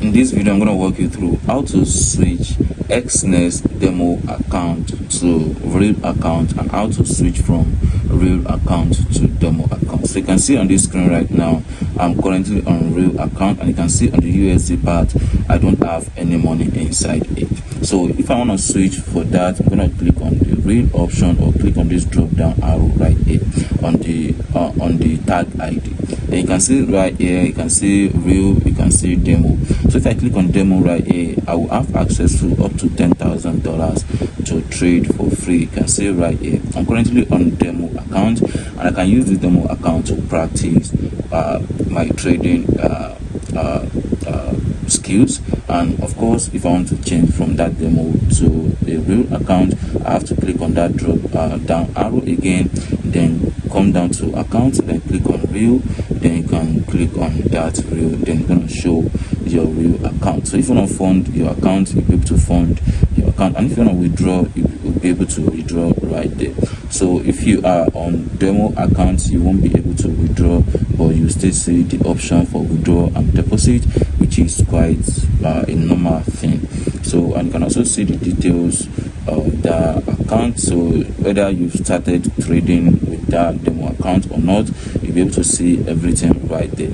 In this video, I'm going to walk you through how to switch Exness demo account to real account and how to switch from real account to demo account. So you can see on this screen right now, I'm currently on real account, and you can see on the USD part, I don't have any money inside it. So if I want to switch for that, I'm going to click on the real option or click on this drop down arrow right here on the tag ID. Then you can see right here, you can see real, you can see demo. So if I click on demo right here, I will have access to up to $10,000 to trade for free. You can see right here, I'm currently on demo account, and I can use the demo account to practice my trading skills. And of course, if I want to change from that demo to a real account, I have to click on that drop down arrow again, then come down to account, then click on real, then you can click on that real, then it's going to show your real account. So if you want to fund your account, you'll be able to fund your account, and if you want to withdraw, you'll be able to withdraw right there. So if you are on demo accounts, you won't be able to withdraw, but you still see the option for withdraw and deposit, which is quite a normal thing. So, and you can also see the details of the account. So whether you've started trading with that demo account or not, you'll be able to see everything right there.